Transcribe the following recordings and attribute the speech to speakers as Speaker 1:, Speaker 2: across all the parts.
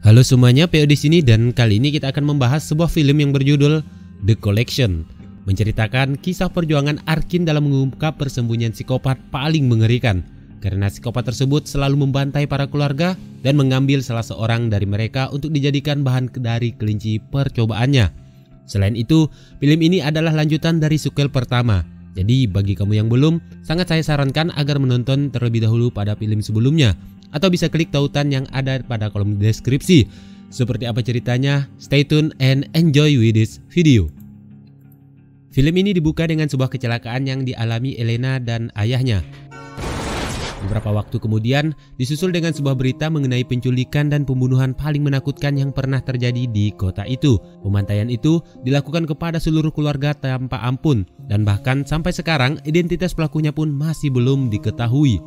Speaker 1: Halo semuanya, PO di sini dan kali ini kita akan membahas sebuah film yang berjudul The Collection, menceritakan kisah perjuangan Arkin dalam mengungkap persembunyian psikopat paling mengerikan. Karena psikopat tersebut selalu membantai para keluarga dan mengambil salah seorang dari mereka untuk dijadikan bahan dari kelinci percobaannya. Selain itu, film ini adalah lanjutan dari sequel pertama. Jadi bagi kamu yang belum, sangat saya sarankan agar menonton terlebih dahulu pada film sebelumnya, atau bisa klik tautan yang ada pada kolom deskripsi. Seperti apa ceritanya? Stay tune and enjoy with this video. Film ini dibuka dengan sebuah kecelakaan yang dialami Elena dan ayahnya. Beberapa waktu kemudian disusul dengan sebuah berita mengenai penculikan dan pembunuhan paling menakutkan yang pernah terjadi di kota itu. Pembantaian itu dilakukan kepada seluruh keluarga tanpa ampun, dan bahkan sampai sekarang identitas pelakunya pun masih belum diketahui.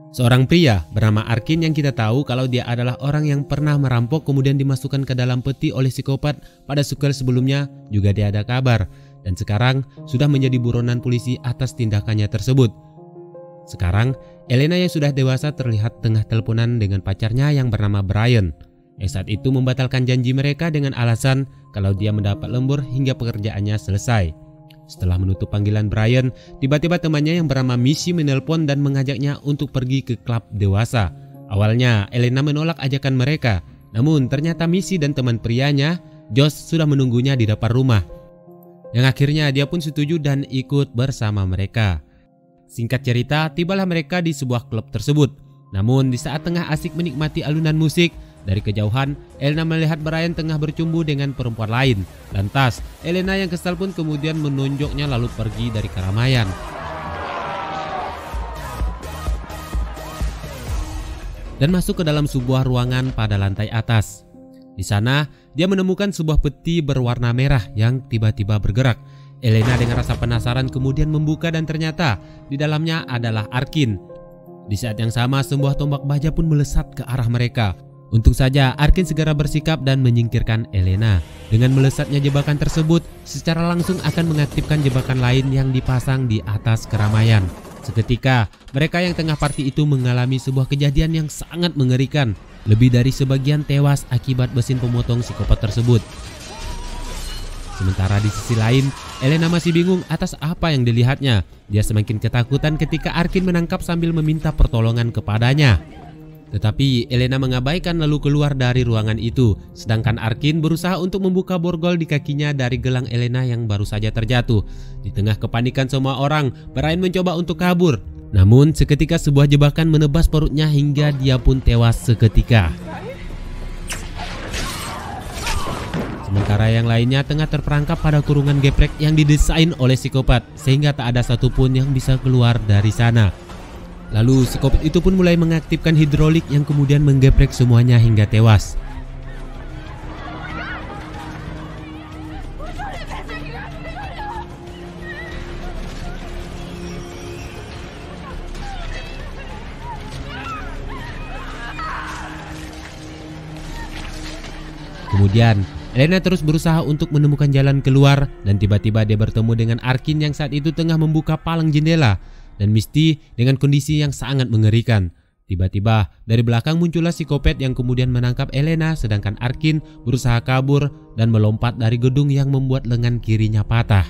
Speaker 1: Seorang pria bernama Arkin yang kita tahu kalau dia adalah orang yang pernah merampok kemudian dimasukkan ke dalam peti oleh psikopat pada sequel sebelumnya juga tiada kabar, dan sekarang sudah menjadi buronan polisi atas tindakannya tersebut. Sekarang Elena yang sudah dewasa terlihat tengah teleponan dengan pacarnya yang bernama Brian, yang saat itu membatalkan janji mereka dengan alasan kalau dia mendapat lembur hingga pekerjaannya selesai. Setelah menutup panggilan Brian, tiba-tiba temannya yang bernama Missy menelpon dan mengajaknya untuk pergi ke klub dewasa. Awalnya Elena menolak ajakan mereka, namun ternyata Missy dan teman prianya, Josh, sudah menunggunya di depan rumah. Yang akhirnya dia pun setuju dan ikut bersama mereka. Singkat cerita, tibalah mereka di sebuah klub tersebut. Namun di saat tengah asik menikmati alunan musik, dari kejauhan Elena melihat Brian tengah bercumbu dengan perempuan lain. Lantas Elena yang kesal pun kemudian menunjuknya lalu pergi dari keramaian. Dan masuk ke dalam sebuah ruangan pada lantai atas. Di sana dia menemukan sebuah peti berwarna merah yang tiba-tiba bergerak. Elena dengan rasa penasaran kemudian membuka dan ternyata di dalamnya adalah Arkin. Di saat yang sama sebuah tombak baja pun melesat ke arah mereka. Untung saja Arkin segera bersikap dan menyingkirkan Elena. Dengan melesatnya jebakan tersebut, secara langsung akan mengaktifkan jebakan lain yang dipasang di atas keramaian. Seketika mereka yang tengah party itu mengalami sebuah kejadian yang sangat mengerikan. Lebih dari sebagian tewas akibat mesin pemotong psikopat tersebut. Sementara di sisi lain, Elena masih bingung atas apa yang dilihatnya. Dia semakin ketakutan ketika Arkin menangkap sambil meminta pertolongan kepadanya. Tetapi Elena mengabaikan lalu keluar dari ruangan itu. Sedangkan Arkin berusaha untuk membuka borgol di kakinya dari gelang Elena yang baru saja terjatuh. Di tengah kepanikan semua orang, Brian mencoba untuk kabur. Namun seketika sebuah jebakan menebas perutnya hingga dia pun tewas seketika. Sementara yang lainnya tengah terperangkap pada kurungan geprek yang didesain oleh psikopat, sehingga tak ada satupun yang bisa keluar dari sana. Lalu psikopat itu pun mulai mengaktifkan hidrolik yang kemudian menggeprek semuanya hingga tewas. Kemudian Elena terus berusaha untuk menemukan jalan keluar dan tiba-tiba dia bertemu dengan Arkin yang saat itu tengah membuka palang jendela. Dan Misty dengan kondisi yang sangat mengerikan. Tiba-tiba dari belakang muncullah psikopat yang kemudian menangkap Elena, sedangkan Arkin berusaha kabur dan melompat dari gedung yang membuat lengan kirinya patah.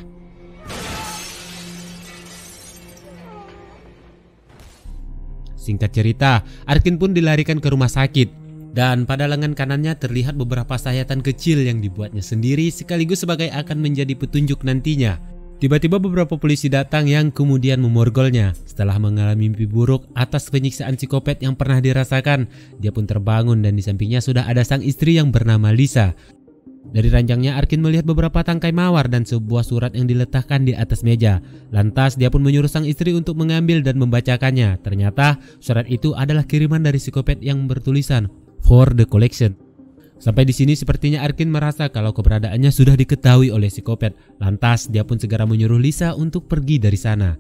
Speaker 1: Singkat cerita, Arkin pun dilarikan ke rumah sakit. Dan pada lengan kanannya terlihat beberapa sayatan kecil yang dibuatnya sendiri sekaligus sebagai akan menjadi petunjuk nantinya. Tiba-tiba beberapa polisi datang yang kemudian memorgolnya. Setelah mengalami mimpi buruk atas penyiksaan psikopat yang pernah dirasakan, dia pun terbangun dan di sampingnya sudah ada sang istri yang bernama Lisa. Dari ranjangnya Arkin melihat beberapa tangkai mawar dan sebuah surat yang diletakkan di atas meja. Lantas dia pun menyuruh sang istri untuk mengambil dan membacakannya. Ternyata surat itu adalah kiriman dari psikopat yang bertulisan For the Collection. Sampai di sini sepertinya Arkin merasa kalau keberadaannya sudah diketahui oleh psikopat. Lantas dia pun segera menyuruh Lisa untuk pergi dari sana.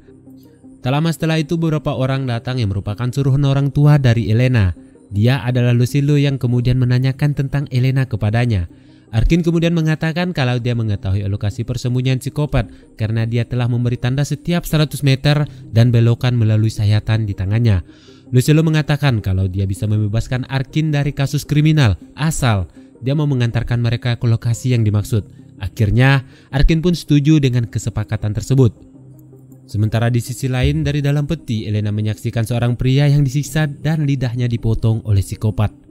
Speaker 1: Tak lama setelah itu beberapa orang datang yang merupakan suruhan orang tua dari Elena. Dia adalah Lucille yang kemudian menanyakan tentang Elena kepadanya. Arkin kemudian mengatakan kalau dia mengetahui lokasi persembunyian psikopat karena dia telah memberi tanda setiap 100 meter dan belokan melalui sayatan di tangannya. Lucillo mengatakan kalau dia bisa membebaskan Arkin dari kasus kriminal asal dia mau mengantarkan mereka ke lokasi yang dimaksud. Akhirnya Arkin pun setuju dengan kesepakatan tersebut. Sementara di sisi lain dari dalam peti, Elena menyaksikan seorang pria yang disiksa dan lidahnya dipotong oleh psikopat.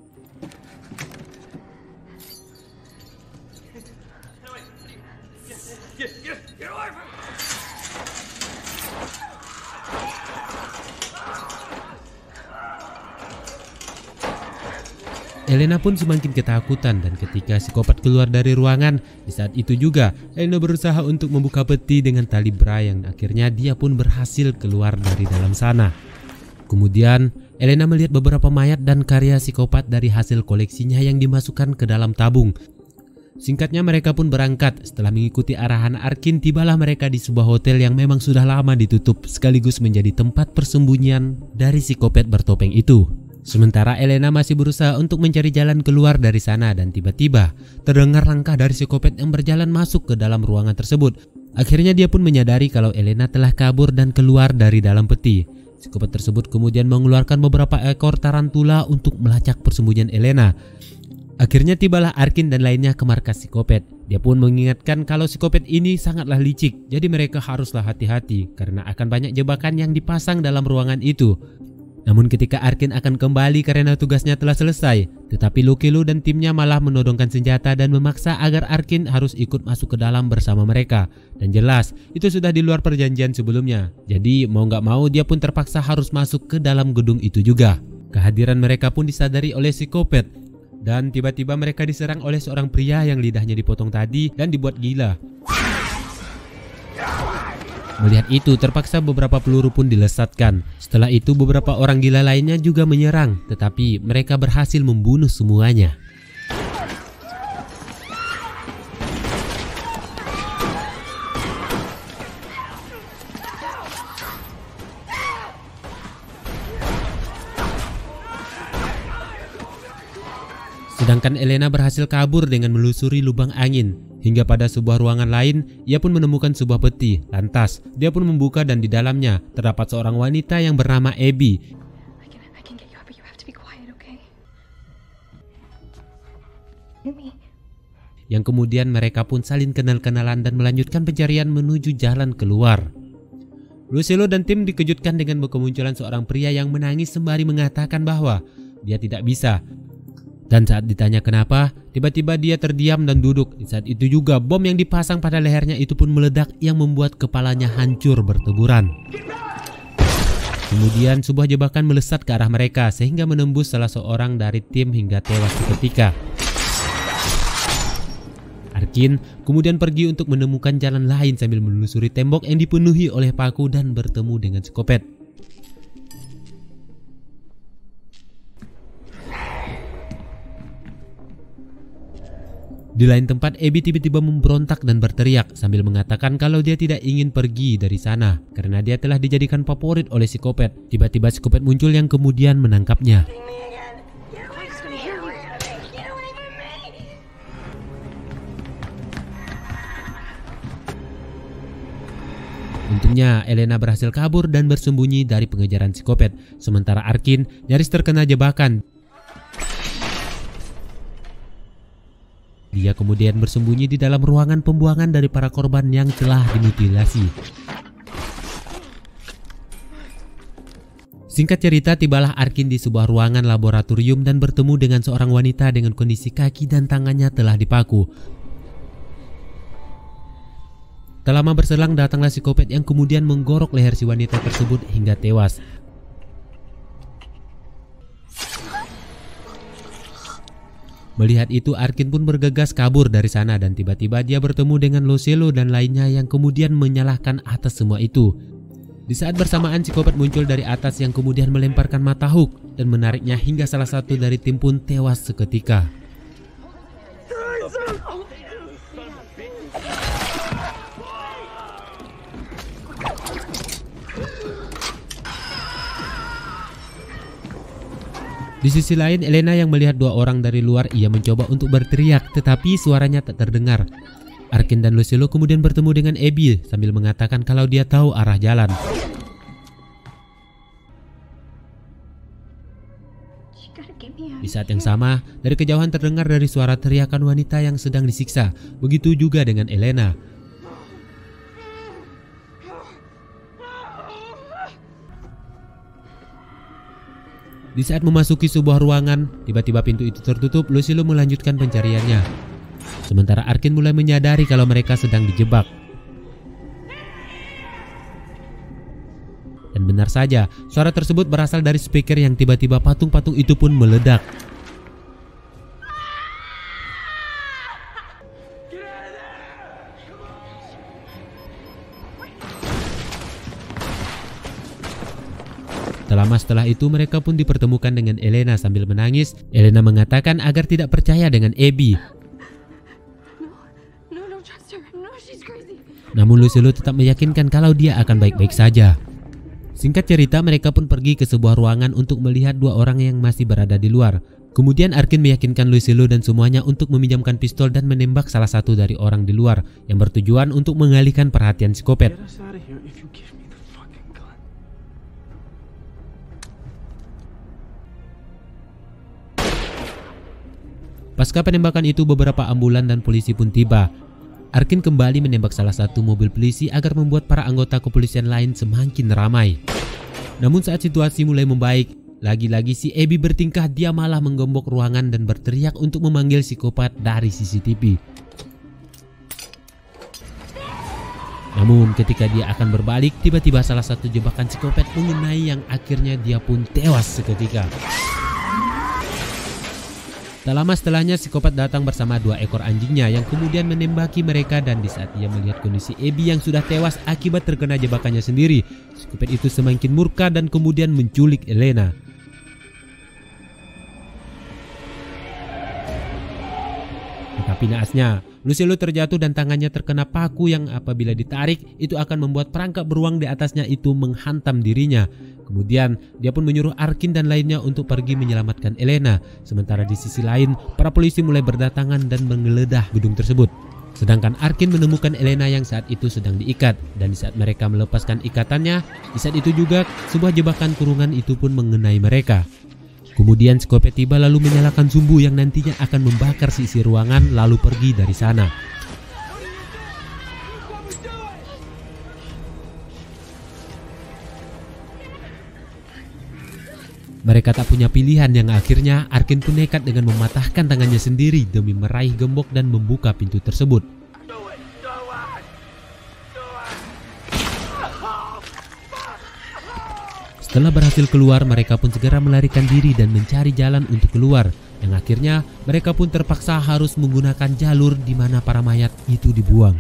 Speaker 1: Elena pun semakin ketakutan dan ketika psikopat keluar dari ruangan, di saat itu juga Elena berusaha untuk membuka peti dengan tali bra yang akhirnya dia pun berhasil keluar dari dalam sana. Kemudian Elena melihat beberapa mayat dan karya psikopat dari hasil koleksinya yang dimasukkan ke dalam tabung. Singkatnya mereka pun berangkat. Setelah mengikuti arahan Arkin, tibalah mereka di sebuah hotel yang memang sudah lama ditutup sekaligus menjadi tempat persembunyian dari psikopat bertopeng itu. Sementara Elena masih berusaha untuk mencari jalan keluar dari sana dan tiba-tiba terdengar langkah dari psikopat yang berjalan masuk ke dalam ruangan tersebut. Akhirnya dia pun menyadari kalau Elena telah kabur dan keluar dari dalam peti. Psikopat tersebut kemudian mengeluarkan beberapa ekor tarantula untuk melacak persembunyian Elena. Akhirnya tibalah Arkin dan lainnya ke markas psikopat. Dia pun mengingatkan kalau psikopat ini sangatlah licik, jadi mereka haruslah hati-hati karena akan banyak jebakan yang dipasang dalam ruangan itu. Namun ketika Arkin akan kembali karena tugasnya telah selesai, tetapi Lucillo dan timnya malah menodongkan senjata dan memaksa agar Arkin harus ikut masuk ke dalam bersama mereka. Dan jelas itu sudah di luar perjanjian sebelumnya. Jadi mau nggak mau dia pun terpaksa harus masuk ke dalam gedung itu juga. Kehadiran mereka pun disadari oleh psikopat. Dan tiba-tiba mereka diserang oleh seorang pria yang lidahnya dipotong tadi dan dibuat gila. Melihat itu terpaksa beberapa peluru pun dilesatkan. Setelah itu beberapa orang gila lainnya juga menyerang, tetapi mereka berhasil membunuh semuanya. Sedangkan Elena berhasil kabur dengan melusuri lubang angin. Hingga pada sebuah ruangan lain, ia pun menemukan sebuah peti. Lantas, dia pun membuka dan di dalamnya terdapat seorang wanita yang bernama Abby. Yang kemudian mereka pun saling kenal-kenalan dan melanjutkan pencarian menuju jalan keluar. Lucillo dan tim dikejutkan dengan kemunculan seorang pria yang menangis sembari mengatakan bahwa dia tidak bisa. Dan saat ditanya kenapa, tiba-tiba dia terdiam dan duduk. Di saat itu juga bom yang dipasang pada lehernya itu pun meledak yang membuat kepalanya hancur berteburan. Kemudian sebuah jebakan melesat ke arah mereka sehingga menembus salah seorang dari tim hingga tewas seketika. Arkin kemudian pergi untuk menemukan jalan lain sambil menelusuri tembok yang dipenuhi oleh paku dan bertemu dengan psikopat. Di lain tempat, Abby tiba-tiba memberontak dan berteriak sambil mengatakan kalau dia tidak ingin pergi dari sana karena dia telah dijadikan favorit oleh psikopat. Tiba-tiba psikopat muncul yang kemudian menangkapnya. Untungnya Elena berhasil kabur dan bersembunyi dari pengejaran psikopat, sementara Arkin nyaris terkena jebakan. Dia kemudian bersembunyi di dalam ruangan pembuangan dari para korban yang telah dimutilasi. Singkat cerita, tibalah Arkin di sebuah ruangan laboratorium dan bertemu dengan seorang wanita dengan kondisi kaki dan tangannya telah dipaku. Tak lama berselang datanglah psikopat yang kemudian menggorok leher si wanita tersebut hingga tewas. Melihat itu, Arkin pun bergegas kabur dari sana dan tiba-tiba dia bertemu dengan Lucillo dan lainnya yang kemudian menyalahkan atas semua itu. Di saat bersamaan psikopat muncul dari atas yang kemudian melemparkan mata Hook dan menariknya hingga salah satu dari tim pun tewas seketika. Di sisi lain, Elena yang melihat dua orang dari luar, ia mencoba untuk berteriak tetapi suaranya tak terdengar. Arkin dan Lucillo kemudian bertemu dengan Abby sambil mengatakan kalau dia tahu arah jalan. Di saat yang sama, dari kejauhan terdengar dari suara teriakan wanita yang sedang disiksa. Begitu juga dengan Elena. Di saat memasuki sebuah ruangan, tiba-tiba pintu itu tertutup. Lucy Liu melanjutkan pencariannya. Sementara Arkin mulai menyadari kalau mereka sedang dijebak. Dan benar saja, suara tersebut berasal dari speaker yang tiba-tiba patung-patung itu pun meledak. Tak lama setelah itu mereka pun dipertemukan dengan Elena sambil menangis. Elena mengatakan agar tidak percaya dengan Abby. Namun Lucy Liu tetap meyakinkan kalau dia akan baik-baik saja. Singkat cerita, mereka pun pergi ke sebuah ruangan untuk melihat dua orang yang masih berada di luar. Kemudian Arkin meyakinkan Lucy Liu dan semuanya untuk meminjamkan pistol dan menembak salah satu dari orang di luar yang bertujuan untuk mengalihkan perhatian psikopat. Pasca penembakan itu, beberapa ambulan dan polisi pun tiba. Arkin kembali menembak salah satu mobil polisi agar membuat para anggota kepolisian lain semakin ramai. Namun saat situasi mulai membaik, lagi-lagi si Abby bertingkah. Dia malah menggembok ruangan dan berteriak untuk memanggil psikopat dari CCTV. Namun ketika dia akan berbalik, tiba-tiba salah satu jebakan psikopat mengenai yang akhirnya dia pun tewas seketika. Tak lama setelahnya, psikopat datang bersama 2 ekor anjingnya yang kemudian menembaki mereka, dan di saat ia melihat kondisi Abby yang sudah tewas akibat terkena jebakannya sendiri, psikopat itu semakin murka dan kemudian menculik Elena. Tetapi naasnya, Lucy Liu terjatuh dan tangannya terkena paku yang apabila ditarik itu akan membuat perangkap beruang di atasnya itu menghantam dirinya. Kemudian dia pun menyuruh Arkin dan lainnya untuk pergi menyelamatkan Elena. Sementara di sisi lain, para polisi mulai berdatangan dan menggeledah gedung tersebut. Sedangkan Arkin menemukan Elena yang saat itu sedang diikat, dan di saat mereka melepaskan ikatannya, di saat itu juga sebuah jebakan kurungan itu pun mengenai mereka. Kemudian psikopat tiba lalu menyalakan sumbu yang nantinya akan membakar sisi ruangan lalu pergi dari sana. Mereka tak punya pilihan yang akhirnya Arkin pun nekat dengan mematahkan tangannya sendiri demi meraih gembok dan membuka pintu tersebut. Setelah berhasil keluar, mereka pun segera melarikan diri dan mencari jalan untuk keluar. Yang akhirnya mereka pun terpaksa harus menggunakan jalur di mana para mayat itu dibuang.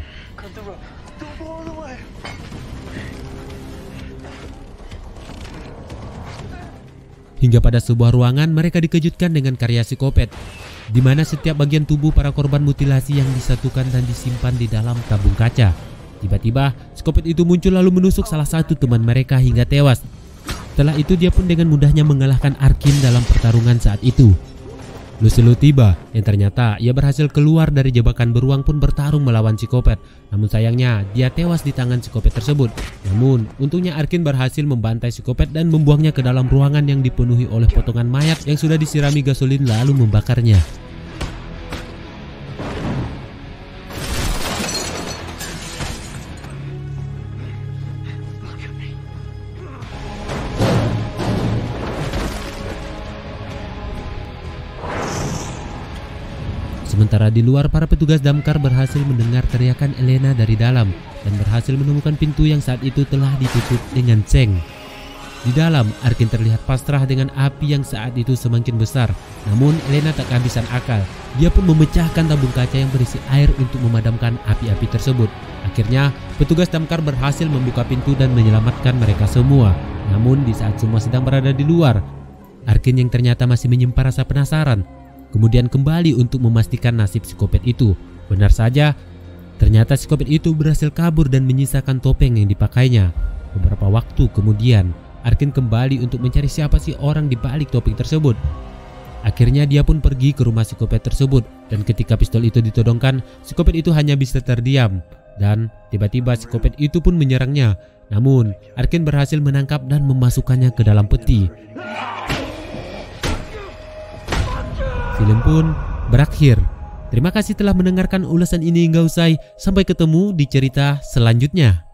Speaker 1: Hingga pada sebuah ruangan mereka dikejutkan dengan karya psikopat, di mana setiap bagian tubuh para korban mutilasi yang disatukan dan disimpan di dalam tabung kaca. Tiba-tiba psikopat itu muncul lalu menusuk salah satu teman mereka hingga tewas. Setelah itu dia pun dengan mudahnya mengalahkan Arkin dalam pertarungan saat itu. Lucy Liu tiba, yang ternyata ia berhasil keluar dari jebakan beruang pun bertarung melawan psikopat. Namun sayangnya dia tewas di tangan psikopat tersebut. Namun untungnya Arkin berhasil membantai psikopat dan membuangnya ke dalam ruangan yang dipenuhi oleh potongan mayat yang sudah disirami gasolin lalu membakarnya. Sementara di luar, para petugas damkar berhasil mendengar teriakan Elena dari dalam dan berhasil menemukan pintu yang saat itu telah ditutup dengan seng. Di dalam, Arkin terlihat pasrah dengan api yang saat itu semakin besar. Namun Elena tak kehabisan akal. Dia pun memecahkan tabung kaca yang berisi air untuk memadamkan api-api tersebut. Akhirnya, petugas damkar berhasil membuka pintu dan menyelamatkan mereka semua. Namun di saat semua sedang berada di luar, Arkin yang ternyata masih menyimpan rasa penasaran kemudian kembali untuk memastikan nasib psikopat itu. Benar saja, ternyata psikopat itu berhasil kabur dan menyisakan topeng yang dipakainya. Beberapa waktu kemudian, Arkin kembali untuk mencari siapa sih orang di balik topeng tersebut. Akhirnya dia pun pergi ke rumah psikopat tersebut, dan ketika pistol itu ditodongkan, psikopat itu hanya bisa terdiam. Dan tiba-tiba psikopat itu pun menyerangnya. Namun, Arkin berhasil menangkap dan memasukkannya ke dalam peti. film pun berakhir. Terima kasih telah mendengarkan ulasan ini hingga usai. Sampai ketemu di cerita selanjutnya.